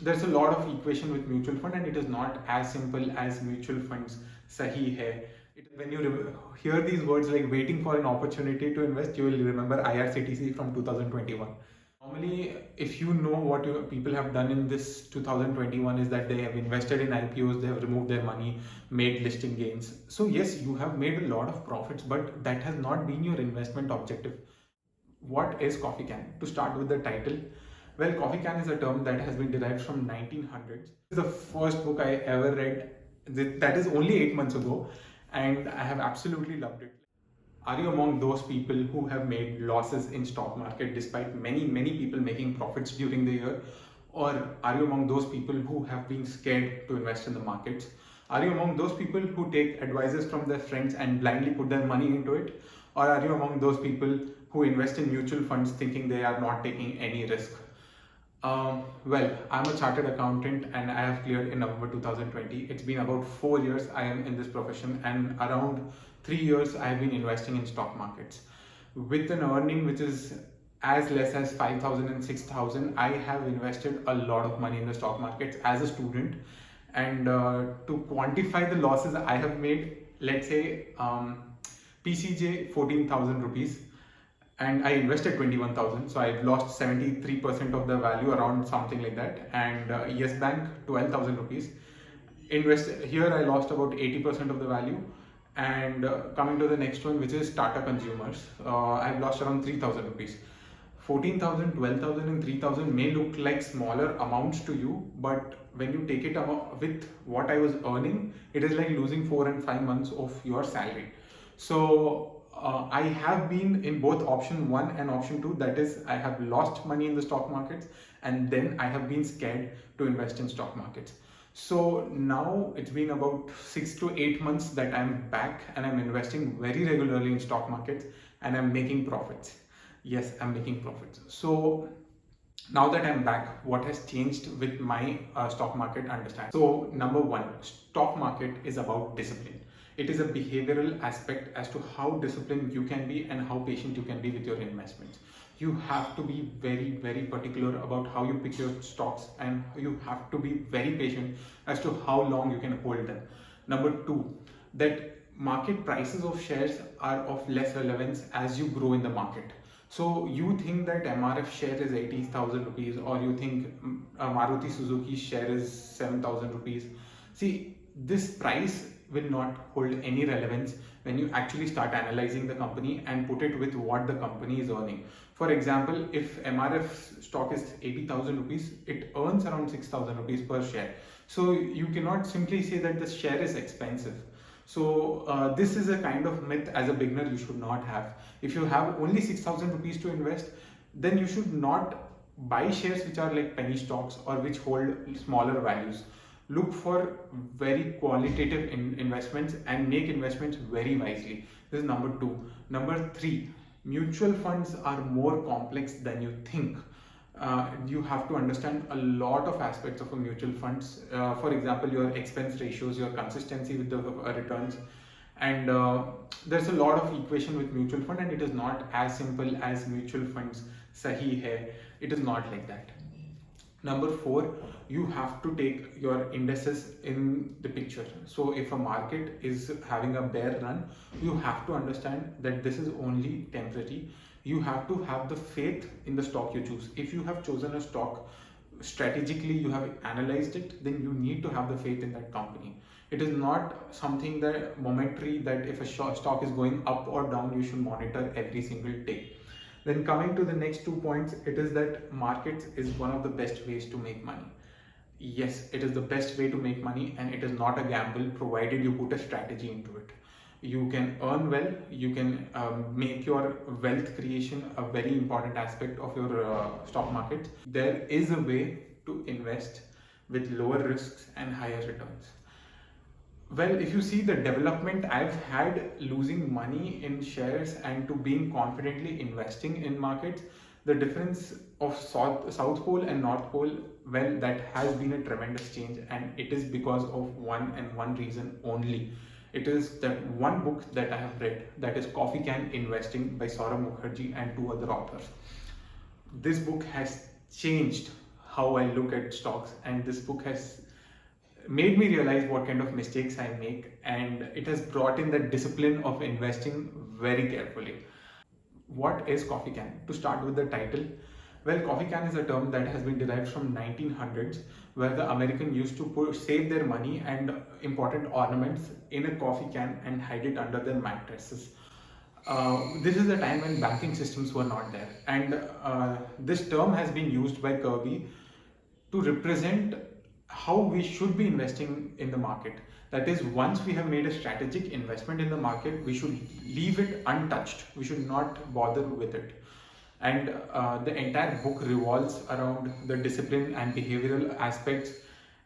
there's a lot of equation with mutual fund, and it is not as simple as mutual funds sahi hai. When you hear these words like waiting for an opportunity to invest, you will remember IRCTC from 2021. Normally, if you know what people have done in this 2021 is that they have invested in IPOs, they have removed their money, made listing gains. So yes, you have made a lot of profits, but that has not been your investment objective. What is Coffee Can? To start with the title, well, Coffee Can is a term that has been derived from 1900s. This is the first book I ever read. That is only 8 months ago, and I have absolutely loved it. Are you among those people who have made losses in stock market despite many people making profits during the year? Or are you among those people who have been scared to invest in the markets? Are you among those people who take advices from their friends and blindly put their money into it? Or are you among those people who invest in mutual funds thinking they are not taking any risk? Well, I'm a chartered accountant and I have cleared in November 2020. It's been about 4 years I am in this profession, and around 3 years I have been investing in stock markets. With an earning which is as less as 5,000 and 6,000, I have invested a lot of money in the stock markets as a student. And to quantify the losses I have made, let's say PCJ 14,000 rupees, and I invested 21,000, so I've lost 73% of the value, around something like that. And Yes Bank 12,000 rupees. Invest here, I lost about 80% of the value. And coming to the next one, which is Tata Consumers, I've lost around 3,000 rupees. 14,000, 12,000, and 3,000 may look like smaller amounts to you, but when you take it with what I was earning, it is like losing 4 and 5 months of your salary. So I have been in both option 1 and option 2. That is, I have lost money in the stock markets, and then I have been scared to invest in stock markets. So now it's been about 6 to 8 months that I'm back and I'm investing very regularly in stock markets, and I'm making profits. Yes, I'm making profits. So now that I'm back, what has changed with my stock market understanding? So number one, stock market is about discipline. It is a behavioral aspect as to how disciplined you can be and how patient you can be with your investments. You have to be very particular about how you pick your stocks, and you have to be very patient as to how long you can hold them. Number two, that market prices of shares are of less relevance as you grow in the market. So you think that MRF share is 80,000 rupees, or you think Maruti Suzuki share is 7,000 rupees. See, this price will not hold any relevance when you actually start analyzing the company and put it with what the company is earning. For example, if MRF stock is 80,000 rupees, it earns around 6,000 rupees per share. So you cannot simply say that the share is expensive. So this is a kind of myth as a beginner you should not have. If you have only 6,000 rupees to invest, then you should not buy shares which are like penny stocks or which hold smaller values. Look for very qualitative investments and make investments very wisely. This is number two. Number three, mutual funds are more complex than you think. You have to understand a lot of aspects of a mutual funds. For example, your expense ratios, your consistency with the returns, and there's a lot of equation with mutual fund, and it is not as simple as mutual funds sahi hai. It is not like that. Number four, you have to take your indices in the picture. So if a market is having a bear run, you have to understand that this is only temporary. You have to have the faith in the stock you choose. If you have chosen a stock strategically, you have analyzed it, then you need to have the faith in that company. It is not something that momentary, that if a stock is going up or down, you should monitor every single day. Then coming to the next 2 points, it is that markets is one of the best ways to make money. Yes, it is the best way to make money, and it is not a gamble provided you put a strategy into it. You can earn well, you can make your wealth creation a very important aspect of your stock market. There is a way to invest with lower risks and higher returns. Well, if you see the development I've had losing money in shares and to being confidently investing in markets, the difference of South Pole and North Pole, well, that has been a tremendous change, and it is because of one and one reason only. It is that one book that I have read, that is Coffee Can Investing by Saurabh Mukherjee and two other authors. This book has changed how I look at stocks, and this book has made me realize what kind of mistakes I make, and it has brought in the discipline of investing very carefully. What is coffee can? To start with the title, well, coffee can is a term that has been derived from 1900s, where the American used to save their money and important ornaments in a coffee can and hide it under their mattresses. This is a time when banking systems were not there, and this term has been used by Kirby to represent how we should be investing in the market. That is, once we have made a strategic investment in the market, we should leave it untouched. We should not bother with it. And the entire book revolves around the discipline and behavioral aspects,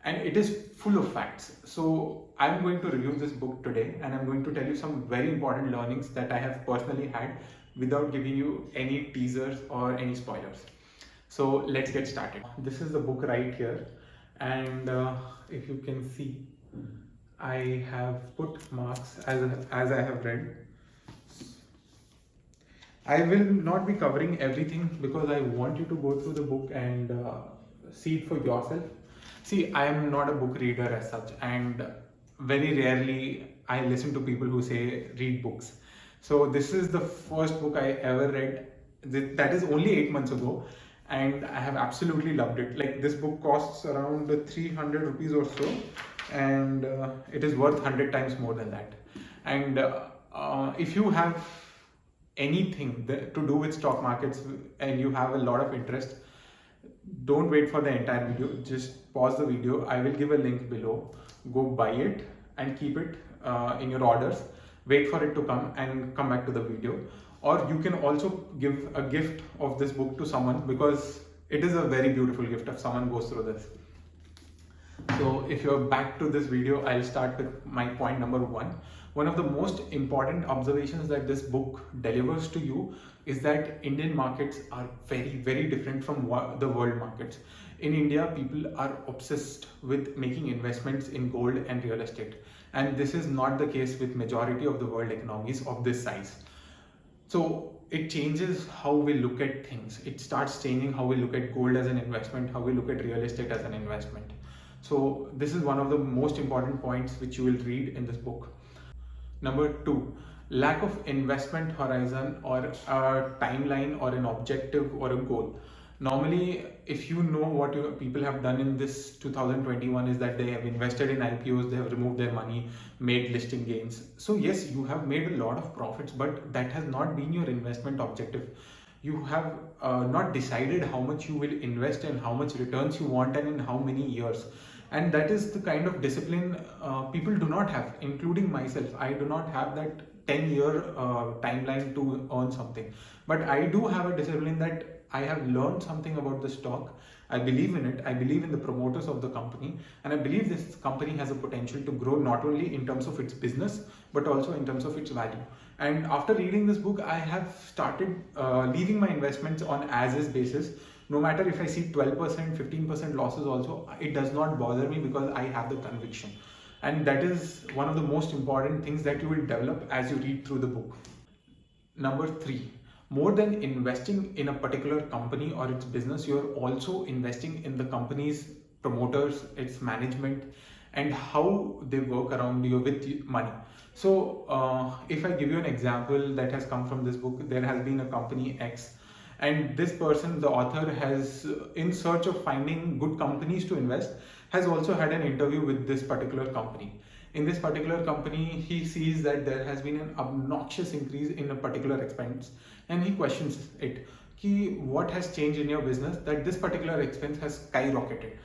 and it is full of facts. So I'm going to review this book today, and I'm going to tell you some very important learnings that I have personally had without giving you any teasers or any spoilers. So let's get started. This is the book right here, and if you can see, I have put marks as I have read. I will not be covering everything because I want you to go through the book and see it for yourself. See, I am not a book reader as such, and very rarely I listen to people who say read books. So this is the first book I ever read. That is only 8 months ago, and I have absolutely loved it. Like, this book costs around 300 rupees or so, and it is worth 100 times more than that. And if you have anything to do with stock markets and you have a lot of interest, don't wait for the entire video. Just pause the video. I will give a link below. Go buy it and keep it in your orders. Wait for it to come and come back to the video. Or you can also give a gift of this book to someone, because it is a very beautiful gift if someone goes through this. So if you're back to this video, I'll start with my point number one. One of the most important observations that this book delivers to you is that Indian markets are very, very different from the world markets. In India, people are obsessed with making investments in gold and real estate. And this is not the case with majority of the world economies of this size. So it changes how we look at things. It starts changing how we look at gold as an investment, how we look at real estate as an investment. So this is one of the most important points which you will read in this book. Number two, lack of investment horizon or a timeline or an objective or a goal. Normally, if you know what people have done in this 2021 is that they have invested in IPOs, they have removed their money, made listing gains. So yes, you have made a lot of profits, but that has not been your investment objective. You have not decided how much you will invest and how much returns you want and in how many years. And that is the kind of discipline people do not have, including myself. I do not have that 10-year timeline to earn something, but I do have a discipline that I have learned something about the stock. I believe in it. I believe in the promoters of the company, and I believe this company has a potential to grow not only in terms of its business but also in terms of its value. And after reading this book, I have started leaving my investments on as-is basis. No matter if I see 12%, 15% losses also, it does not bother me because I have the conviction. And that is one of the most important things that you will develop as you read through the book. Number three, more than investing in a particular company or its business, you're also investing in the company's promoters, its management, and how they work around you with money. So if I give you an example that has come from this book, there has been a company X, and this person, the author, has, in search of finding good companies to invest, has also had an interview with this particular company. In this particular company, he sees that there has been an obnoxious increase in a particular expense, and he questions it. What has changed in your business that this particular expense has skyrocketed?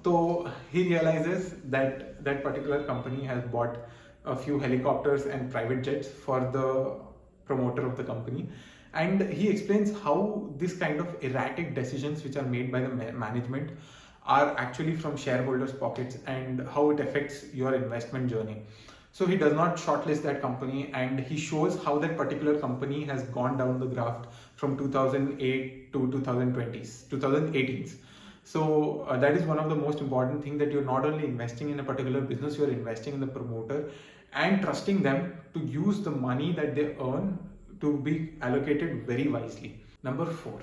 So he realizes that that particular company has bought a few helicopters and private jets for the promoter of the company, and he explains how this kind of erratic decisions which are made by the management are actually from shareholders' pockets and how it affects your investment journey. So he does not shortlist that company, and he shows how that particular company has gone down the graph from 2008 to 2018. So that is one of the most important things, that you're not only investing in a particular business, you're investing in the promoter and trusting them to use the money that they earn to be allocated very wisely. Number four,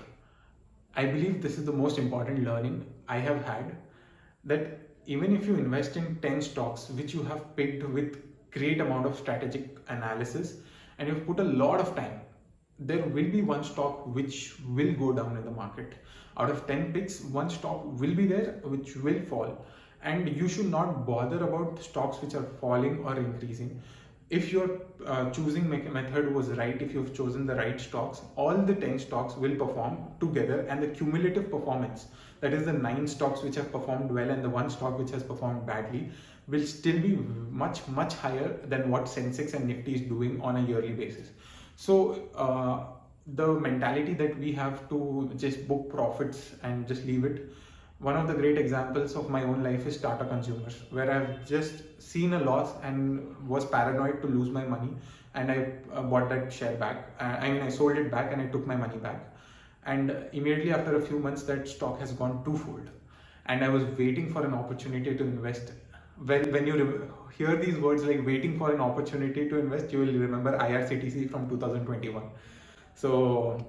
I believe this is the most important learning I have had, that even if you invest in 10 stocks which you have picked with great amount of strategic analysis and you've put a lot of time, there will be one stock which will go down in the market. Out of 10 picks, one stock will be there which will fall. And you should not bother about stocks which are falling or increasing. If your choosing method was right, if you've chosen the right stocks, all the 10 stocks will perform together, and the cumulative performance, that is the 9 stocks which have performed well and the one stock which has performed badly, will still be much higher than what Sensex and Nifty is doing on a yearly basis. So the mentality that we have to just book profits and just leave it, one of the great examples of my own life is Tata Consumers, where I've just seen a loss and was paranoid to lose my money, and I bought that share back. I sold it back and I took my money back. And immediately after a few months, that stock has gone twofold. And I was waiting for an opportunity to invest. When you hear these words like waiting for an opportunity to invest, you will remember IRCTC from 2021. So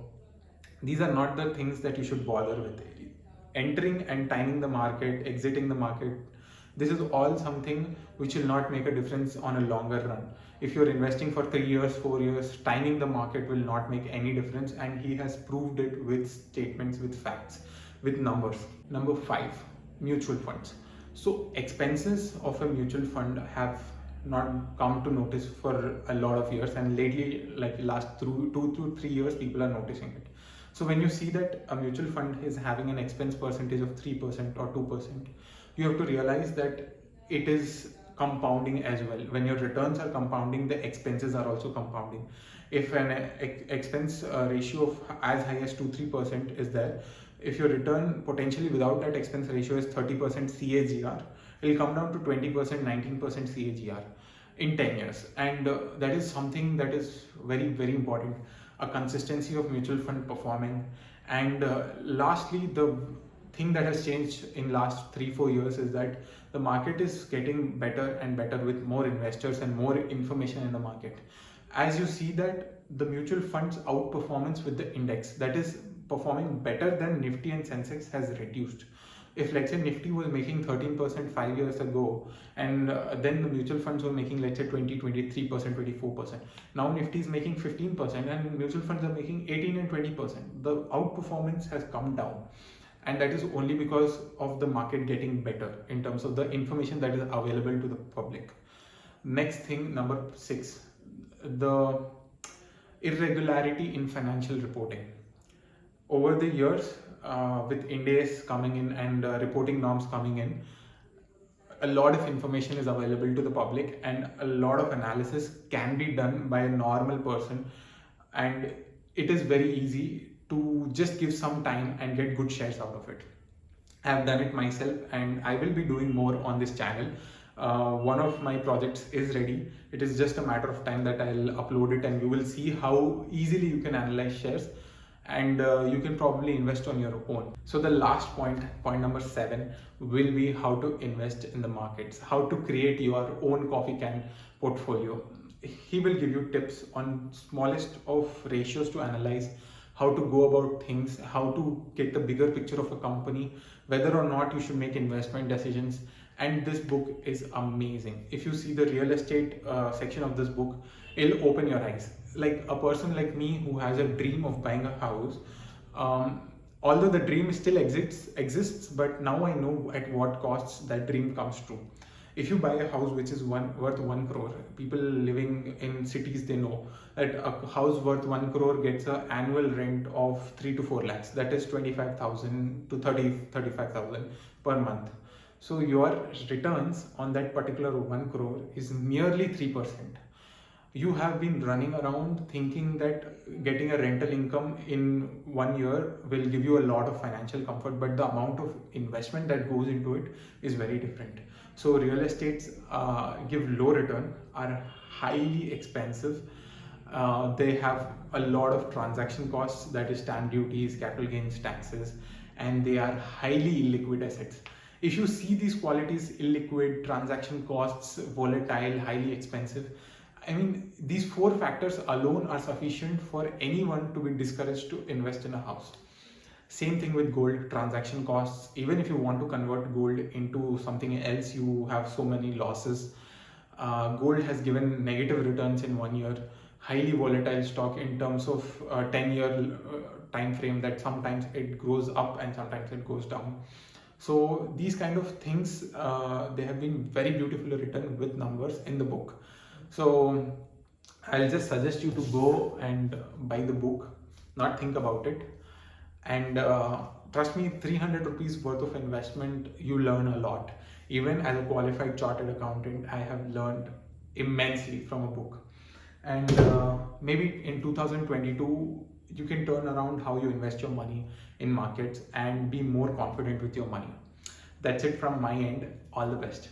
these are not the things that you should bother with. Entering and timing the market, exiting the market, this is all something which will not make a difference on a longer run. If you're investing for 3 years, 4 years, timing the market will not make any difference, and he has proved it with statements, with facts, with numbers. Number 5, mutual funds. So expenses of a mutual fund have not come to notice for a lot of years, and lately, like last 2 to 3 years, people are noticing it. So when you see that a mutual fund is having an expense percentage of 3% or 2%, you have to realize that it is compounding as well. When your returns are compounding, the expenses are also compounding. If an expense ratio of as high as 2-3% is there, if your return potentially without that expense ratio is 30% CAGR, it will come down to 20%, 19% CAGR in 10 years. And that is something that is very important. A consistency of mutual fund performing. And lastly, the thing that has changed in last 3-4 years is that the market is getting better and better with more investors and more information in the market. As you see that the mutual funds outperformance with the index, that is performing better than Nifty and Sensex, has reduced. If let's say Nifty was making 13% 5 years ago, and then the mutual funds were making let's say 20, 23%, 24%. Now Nifty is making 15% and mutual funds are making 18 and 20%. The outperformance has come down. And that is only because of the market getting better in terms of the information that is available to the public. Next thing, number 6, the irregularity in financial reporting. Over the years, with Ind AS coming in and reporting norms coming in, a lot of information is available to the public and a lot of analysis can be done by a normal person, and it is very easy to just give some time and get good shares out of it. I have done it myself and I will be doing more on this channel. One of my projects is ready. It is just a matter of time that I'll upload it and you will see how easily you can analyze shares, and you can probably invest on your own. So the last point number 7, will be how to invest in the markets, how to create your own coffee can portfolio. He will give you tips on smallest of ratios to analyze, how to go about things, how to get the bigger picture of a company, whether or not you should make investment decisions. And this book is amazing. If you see the real estate section of this book, it'll open your eyes. Like a person like me who has a dream of buying a house, although the dream still exists, but now I know at what costs that dream comes true. If you buy a house which is worth 1 crore, people living in cities, they know that a house worth 1 crore gets an annual rent of 3 to 4 lakhs. That is 25,000 to 35,000 per month. So your returns on that particular 1 crore is merely 3%. You have been running around thinking that getting a rental income in 1 year will give you a lot of financial comfort, but the amount of investment that goes into it is very different. So real estates give low return, are highly expensive. They have a lot of transaction costs, that is stamp duties, capital gains taxes, and they are highly illiquid assets. If you see these qualities, illiquid, transaction costs, volatile, highly expensive, I mean, these 4 factors alone are sufficient for anyone to be discouraged to invest in a house. Same thing with gold, transaction costs. Even if you want to convert gold into something else, you have so many losses. Gold has given negative returns in 1 year, highly volatile stock in terms of 10-year time frame, that sometimes it goes up and sometimes it goes down. So these kind of things, they have been very beautifully written with numbers in the book. So I'll just suggest you to go and buy the book, not think about it. And trust me, 300 rupees worth of investment, you learn a lot. Even as a qualified chartered accountant, I have learned immensely from a book. And maybe in 2022, you can turn around how you invest your money in markets and be more confident with your money. That's it from my end. All the best.